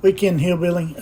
Weekend Hillbilly.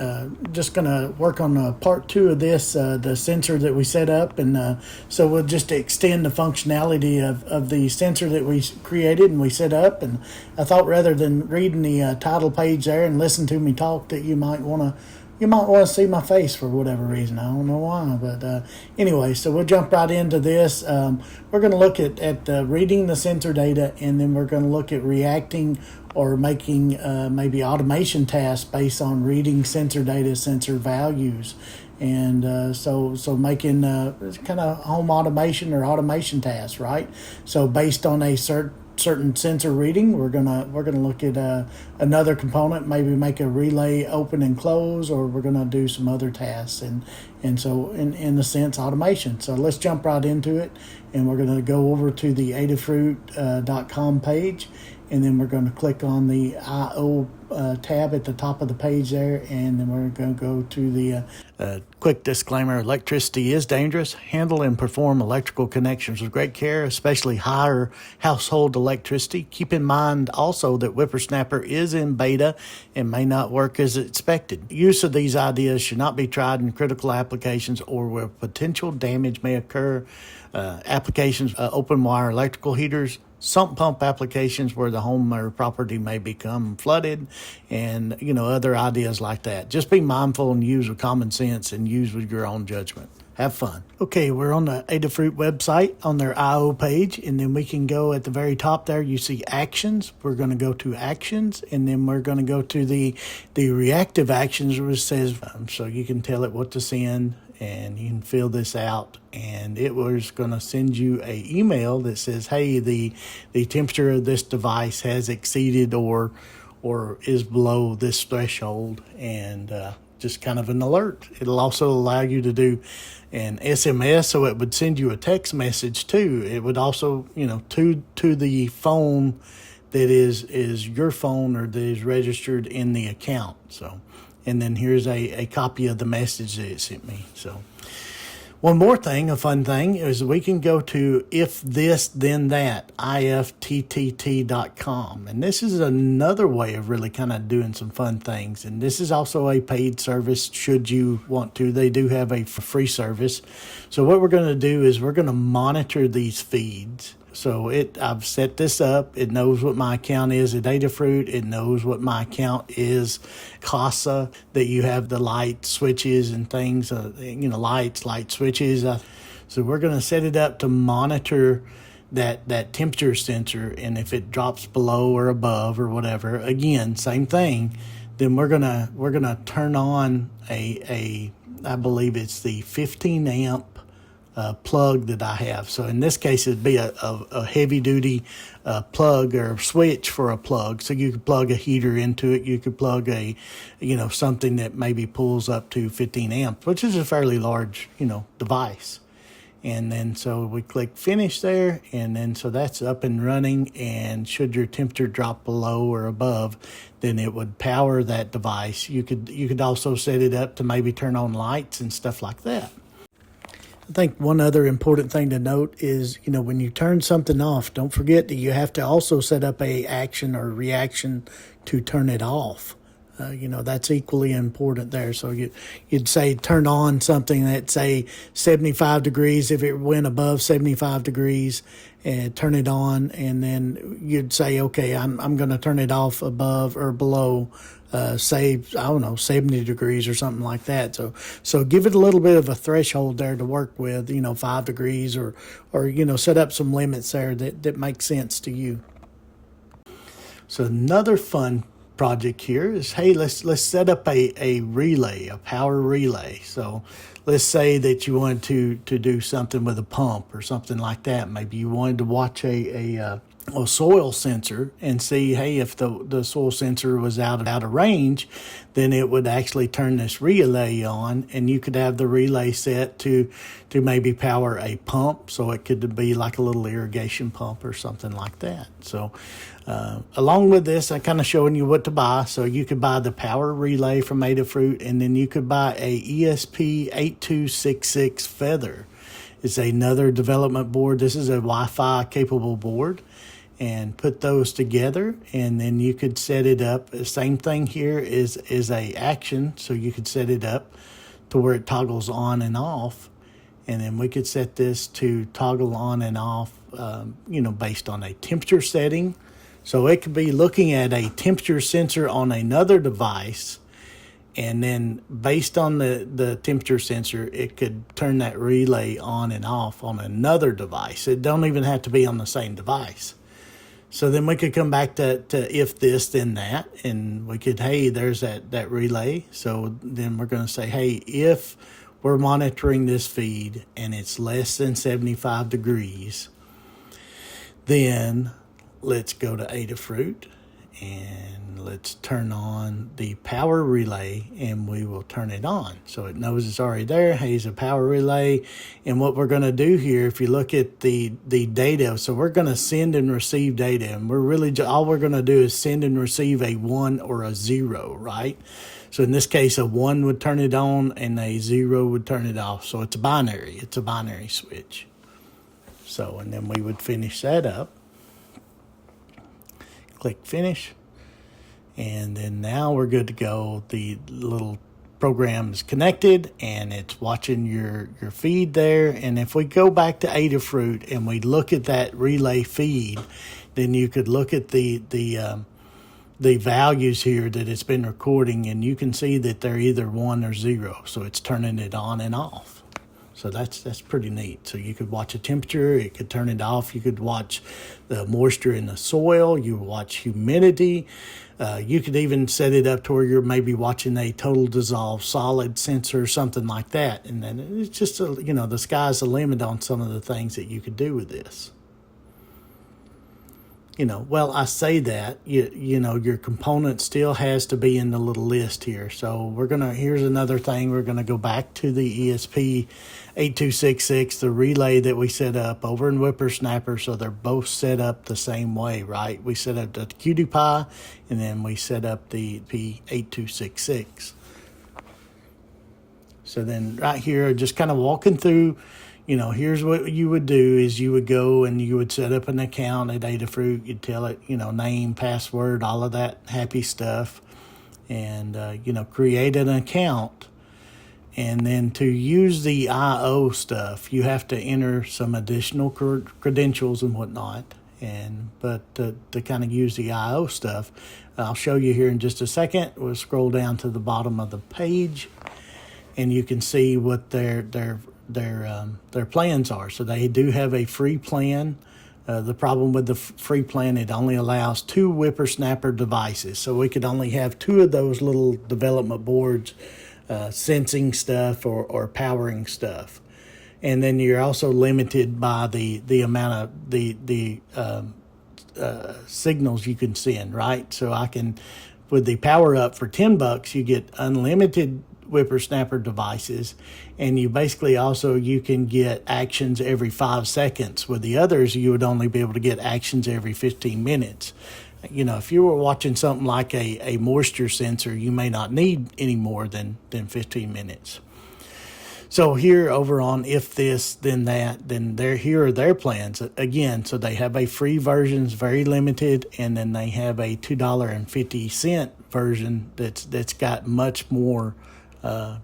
Just going to work on part 2 of this, the sensor that we set up. And so we'll just extend the functionality of the sensor that we created and we set up. And I thought rather than reading the title page there and listen to me talk that you might want to see my face for whatever reason. I don't know why, but anyway, so we'll jump right into this. We're going to look at reading the sensor data, and then we're going to look at reacting or making maybe automation tasks based on reading sensor data, sensor values. And so making kind of home automation or automation tasks, right? So based on a certain sensor reading, we're gonna look at another component, maybe make a relay open and close, or we're gonna do some other tasks, and so in a sense automation. So let's jump right into it, and we're gonna go over to the Adafruit.com page, and then we're going to click on the I/O tab at the top of the page there, and then we're going to go to the quick disclaimer: electricity is dangerous. Handle and perform electrical connections with great care, especially higher household electricity. Keep in mind also that Wippersnapper is in beta and may not work as expected. Use of these ideas should not be tried in critical applications or where potential damage may occur. Applications, open wire electrical heaters, sump pump applications where the home or property may become flooded, and other ideas like that. Just be mindful and use with common sense and use with your own judgment. Have fun. Okay, we're on the Adafruit website on their I/O page, and then we can go at the very top there. You see actions. We're going to go to actions, and then we're going to go to the reactive actions, which says so you can tell it what to send, and you can fill this out, and it was going to send you a email that says, hey, the temperature of this device has exceeded or is below this threshold, and just kind of an alert. It'll also allow you to do an SMS, so it would send you a text message too. It would also, to the phone that is your phone or that is registered in the account. So, and then here's a copy of the message that it sent me. So one more thing, a fun thing, is we can go to if this then that, IFTTT.com. And this is another way of really kind of doing some fun things. And this is also a paid service should you want to. They do have a free service. So what we're going to do is we're going to monitor these feeds. So I've set this up. It knows what my account is at Adafruit. It knows what my account is, Kasa, that you have the light switches and things, light switches. So we're going to set it up to monitor that temperature sensor, and if it drops below or above or whatever, again, same thing. Then we're gonna turn on I believe it's the 15 amp plug that I have. So in this case, it'd be a heavy duty plug or switch for a plug. So you could plug a heater into it. You could plug something that maybe pulls up to 15 amps, which is a fairly large, device. And then so we click finish there, and then so that's up and running. And should your temperature drop below or above, then it would power that device. You could also set it up to maybe turn on lights and stuff like that. I think one other important thing to note is, when you turn something off, don't forget that you have to also set up a action or reaction to turn it off. That's equally important there. So you'd say turn on something at, say, 75 degrees. If it went above 75 degrees, and turn it on, and then you'd say, okay, I'm going to turn it off above or below, say, 70 degrees or something like that. So give it a little bit of a threshold there to work with, 5 degrees or set up some limits there that make sense to you. So another fun project here is, hey, let's set up a relay, a power relay. So let's say that you wanted to do something with a pump or something like that. Maybe you wanted to watch a soil sensor and see, hey, if the soil sensor was out of range, then it would actually turn this relay on, and you could have the relay set to maybe power a pump. So it could be like a little irrigation pump or something like that. So along with this, I'm kind of showing you what to buy. So you could buy the power relay from Adafruit, and then you could buy a ESP8266 Feather. It's another development board. This is a Wi-Fi capable board. and put those together, and then you could set it up. The same thing here is a action, so you could set it up to where it toggles on and off, and then we could set this to toggle on and off, based on a temperature setting. So it could be looking at a temperature sensor on another device, and then based on the temperature sensor, it could turn that relay on and off on another device. It don't even have to be on the same device. So then we could come back to if this, then that, and we could, hey, there's that relay. So then we're going to say, hey, if we're monitoring this feed and it's less than 75 degrees, then let's go to Adafruit and let's turn on the power relay, and we will turn it on. So it knows it's already there. Hey, it's a power relay. And what we're going to do here, if you look at the data, so we're going to send and receive data, and we're really, all we're going to do is send and receive a 1 or a 0, right? So in this case, a 1 would turn it on and a 0 would turn it off. So it's a binary switch. So, and then we would finish that up. Click finish, and then now we're good to go. The little program is connected and it's watching your feed there. And if we go back to Adafruit and we look at that relay feed, then you could look at the values here that it's been recording, and you can see that they're either 1 or 0. So it's turning it on and off. So that's pretty neat. So you could watch a temperature, it could turn it off. You could watch the moisture in the soil. You watch humidity. You could even set it up to where you're maybe watching a total dissolved solid sensor or something like that. And then it's just, the sky's the limit on some of the things that you could do with this. Well, I say that, your component still has to be in the little list here. So here's another thing. We're going to go back to the ESP8266, the relay that we set up over in Wippersnapper. So they're both set up the same way, right? We set up the QT, and then we set up the P8266. So then right here, just kind of walking through, here's what you would do is you would go and you would set up an account at Adafruit. You'd tell it, name, password, all of that happy stuff, and, create an account. And then to use the I/O stuff, you have to enter some additional credentials and whatnot. But to kind of use the I/O stuff, I'll show you here in just a second. We'll scroll down to the bottom of the page, and you can see what their plans are. So they do have a free plan. The problem with the free plan, it only allows 2 Wippersnapper devices. So we could only have 2 of those little development boards sensing stuff or powering stuff. And then you're also limited by the amount of the signals you can send, right? So with the power up for $10, you get unlimited Wippersnapper devices, and you basically you can get actions every 5 seconds. With the others, you would only be able to get actions every 15 minutes. If you were watching something like a moisture sensor, you may not need any more than 15 minutes. So here over on if this, then that, then here are their plans. Again, so they have a free version, it's very limited, and then they have a $2.50 version that's got much more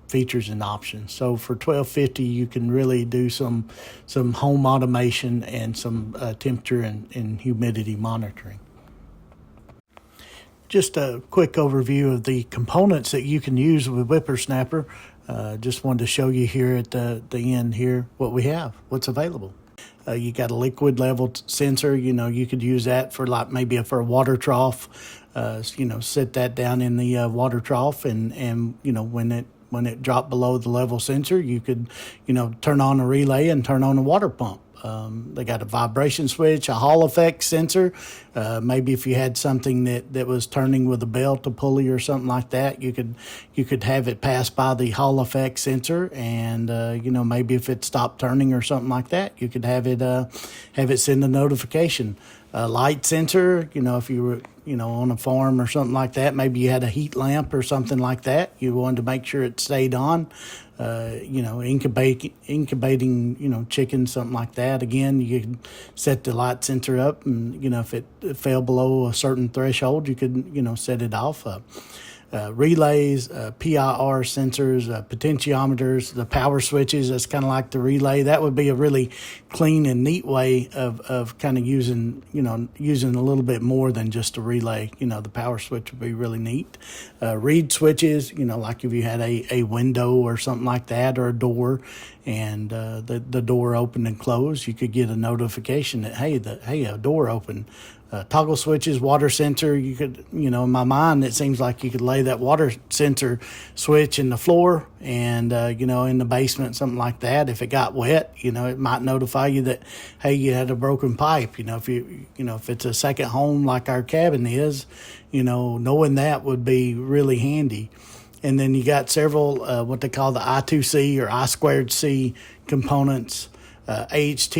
features and options. So for $12.50, you can really do some home automation and some temperature and humidity monitoring. Just a quick overview of the components that you can use with Wippersnapper. Just wanted to show you here at the end here what we have, what's available. You got a liquid level sensor. You could use that for maybe for a water trough. Set that down in the water trough, and when it dropped below the level sensor, you could turn on a relay and turn on a water pump. They got a vibration switch, a Hall effect sensor. Maybe if you had something that was turning with a belt, a pulley, or something like that, you could have it pass by the Hall effect sensor, and maybe if it stopped turning or something like that, you could have it send a notification. light sensor. If you were, on a farm or something like that, maybe you had a heat lamp or something like that. You wanted to make sure it stayed on. Incubating, chickens, something like that. Again, you could set the light sensor up, and, if it fell below a certain threshold, you could, set it off. Relays, PIR sensors, potentiometers, the power switches. That's kind of like the relay. That would be a really clean and neat way of kind of using a little bit more than just a relay. The power switch would be really neat. Read switches, like if you had a window or something like that, or a door, and the door opened and closed, you could get a notification that, hey, a door opened. Toggle switches, water sensor. You could, in my mind, it seems like you could lay that water sensor switch in the floor and, in the basement, something like that. If it got wet, it might notify you that, hey, you had a broken pipe. If it's a second home like our cabin is, knowing that would be really handy. And then you got several, what they call the I2C or I2C components. AHT,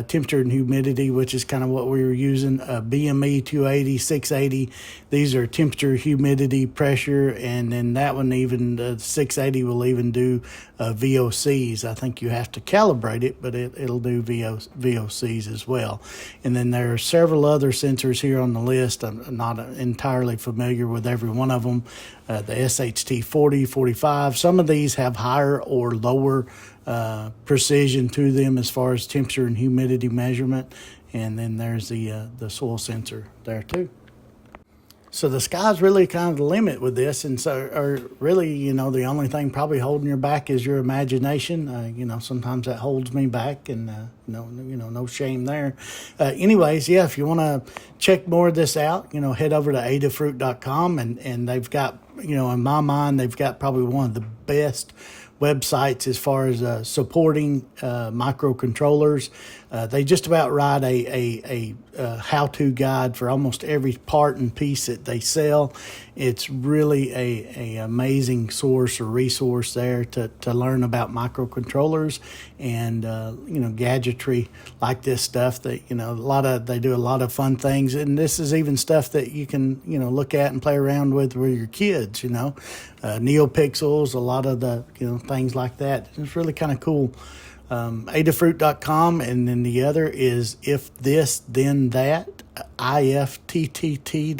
temperature and humidity, which is kind of what we were using, BME 280, 680. These are temperature, humidity, pressure, and then that one even, 680 will even do VOCs. I think you have to calibrate it, but it'll do VOCs as well. And then there are several other sensors here on the list. I'm not entirely familiar with every one of them. The SHT 40, 45. Some of these have higher or lower precision to them as far as temperature and humidity measurement, and then there's the soil sensor there too. So the sky's really kind of the limit with this, and so, or really, the only thing probably holding your back is your imagination. Sometimes that holds me back, and no shame there. Anyways, if you want to check more of this out, head over to adafruit.com, and they've got, in my mind, they've got probably one of the best websites as far as supporting microcontrollers. They just about write a how-to guide for almost every part and piece that they sell. It's really a amazing source or resource there to learn about microcontrollers and gadgetry like this stuff. That they do a lot of fun things, and this is even stuff that you can look at and play around with your kids. NeoPixels, a lot of the things like that. It's really kind of cool. Adafruit.com, and then the other is If This Then That, IFTTT.com.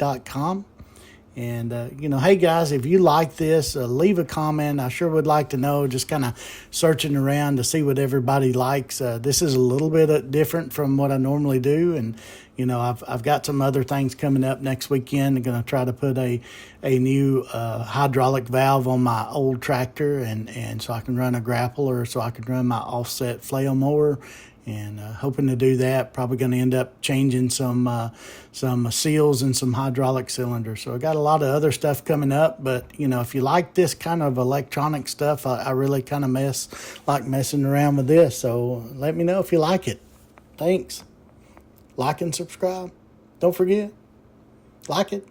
And, hey guys, if you like this, leave a comment. I sure would like to know, just kind of searching around to see what everybody likes. This is a little bit different from what I normally do. And, I've got some other things coming up next weekend. I'm going to try to put a new hydraulic valve on my old tractor, and so I can run a grappler, so I can run my offset flail mower. And hoping to do that. Probably going to end up changing some seals and some hydraulic cylinders. So I got a lot of other stuff coming up. But if you like this kind of electronic stuff, I really kind of like messing around with this. So let me know if you like it. Thanks. Like and subscribe. Don't forget. Like it.